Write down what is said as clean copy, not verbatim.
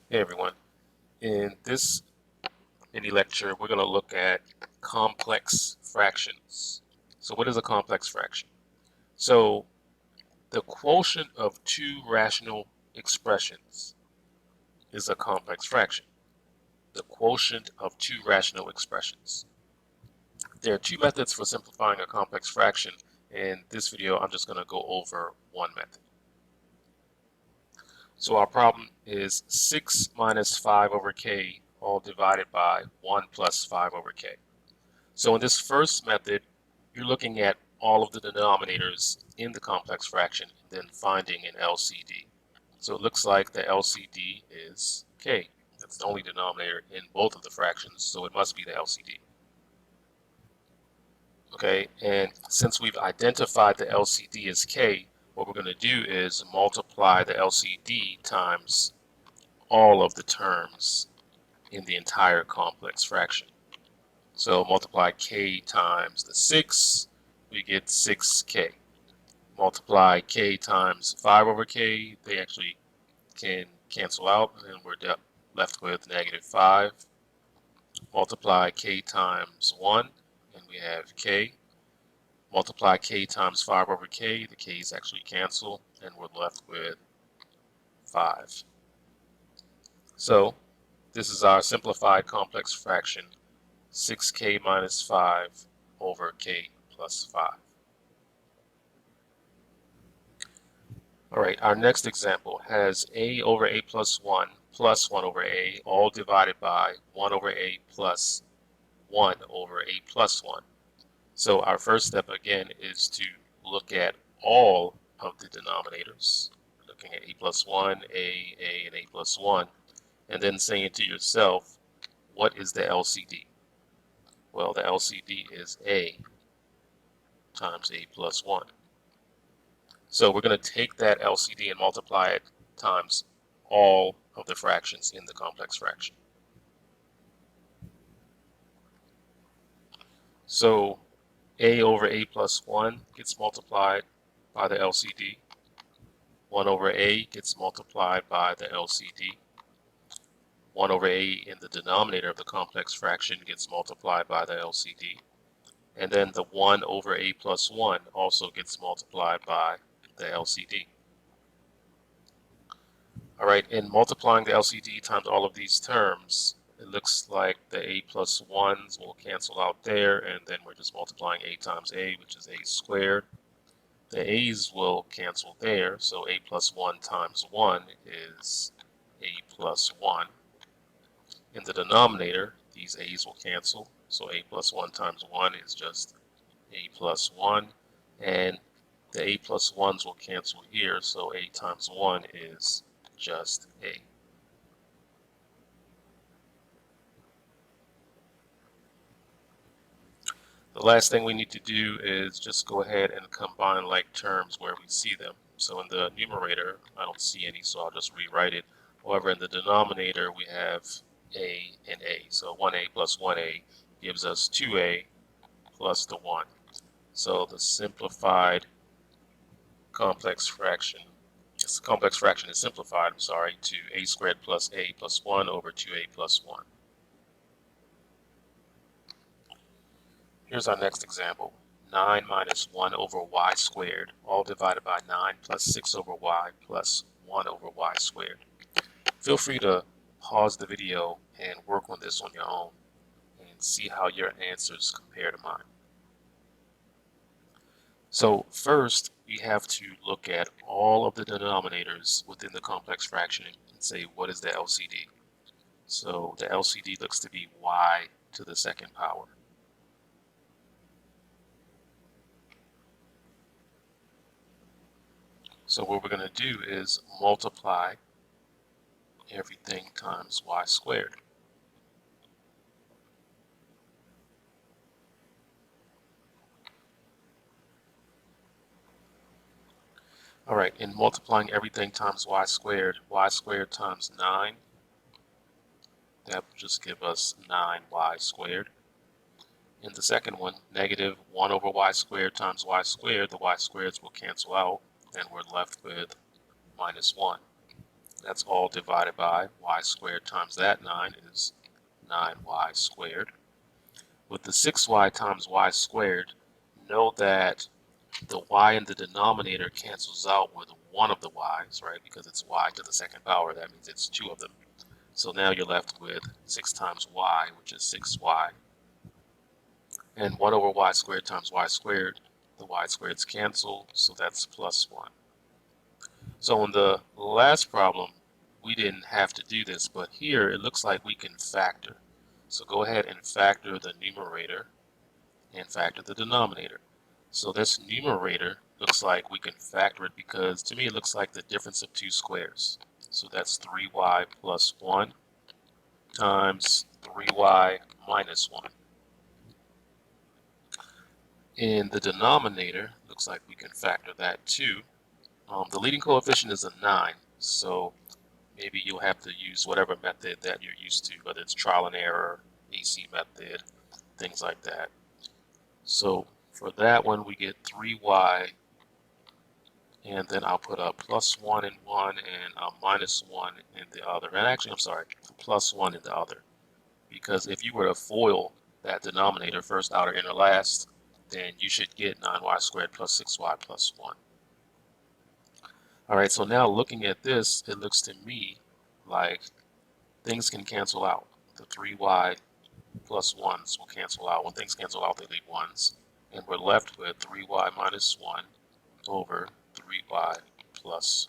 Hey everyone, in this mini lecture we're going to look at complex fractions. So what is a complex fraction? So the quotient of two rational expressions is a complex fraction. The quotient of two rational expressions. There are two methods for simplifying a complex fraction. In this video I'm just going to go over one method. So our problem is 6 minus 5 over k all divided by 1 plus 5 over k. So in this first method, you're looking at all of the denominators in the complex fraction and then finding an LCD. So it looks like the LCD is k. That's the only denominator in both of the fractions, so it must be the LCD. Okay, and since we've identified the LCD as k, what we're going to do is multiply the LCD times all of the terms in the entire complex fraction. So multiply k times the 6, we get 6k. Multiply k times 5 over k, they actually can cancel out, and we're left with negative 5. Multiply k times 1, and we have k. Multiply k times 5 over k, the k's actually cancel, and we're left with 5. So this is our simplified complex fraction, 6k minus 5 over k plus 5. All right, our next example has a over a plus 1 over a all divided by 1 over a plus 1 over a plus 1. So our first step again is to look at all of the denominators, looking at a plus 1, a, and a plus 1, and then saying to yourself, what is the LCD? Well, the LCD is a times a plus 1. So we're going to take that LCD and multiply it times all of the fractions in the complex fraction. So a over a plus 1 gets multiplied by the LCD. 1 over a gets multiplied by the LCD. 1 over a in the denominator of the complex fraction gets multiplied by the LCD. And then the 1 over a plus 1 also gets multiplied by the LCD. All right, in multiplying the LCD times all of these terms, it looks like the a plus 1s will cancel out there, and then we're just multiplying a times a, which is a squared. The a's will cancel there, so a plus 1 times 1 is a plus 1. In the denominator, these a's will cancel, so a plus 1 times 1 is just a plus 1, and the a plus 1s will cancel here, so a times 1 is just a. The last thing we need to do is just go ahead and combine like terms where we see them. So in the numerator, I don't see any, so I'll just rewrite it. However, in the denominator, we have a and a. So 1a plus 1a gives us 2a plus the 1. So the simplified complex fraction, this complex fraction is simplified, I'm sorry, to a squared plus a plus 1 over 2a plus 1. Here's our next example. 9 minus 1 over y squared, all divided by 9 plus 6 over y plus 1 over y squared. Feel free to pause the video and work on this on your own and see how your answers compare to mine. So first, we have to look at all of the denominators within the complex fraction and say, what is the LCD? So the LCD looks to be y to the second power. So what we're going to do is multiply everything times y squared. All right, in multiplying everything times y squared times 9, that will just give us 9y squared. In the second one, negative 1 over y squared times y squared, the y squareds will cancel out, and we're left with minus 1. That's all divided by y squared times that 9 is 9y squared. With the 6y times y squared, know that the y in the denominator cancels out with one of the y's, right? Because it's y to the second power, that means it's two of them. So now you're left with 6 times y, which is 6y. And 1 over y squared times y squared, the y squareds cancel, so that's plus 1. So in the last problem, we didn't have to do this, but here it looks like we can factor. So go ahead and factor the numerator and factor the denominator. So this numerator looks like we can factor it because to me it looks like the difference of two squares. So that's 3y plus 1 times 3y minus 1. In the denominator, looks like we can factor that too. The leading coefficient is a 9, so maybe you'll have to use whatever method that you're used to, whether it's trial and error, AC method, things like that. So for that one, we get 3y, and then I'll put a plus 1 in one and a minus 1 in the other. And actually, I'm sorry, plus 1 in the other. Because if you were to FOIL that denominator, first, outer, inner, last, then you should get 9y squared plus 6y plus 1. All right, so now looking at this, it looks to me like things can cancel out. The 3y plus 1s will cancel out. When things cancel out, they leave 1s. And we're left with 3y minus 1 over 3y plus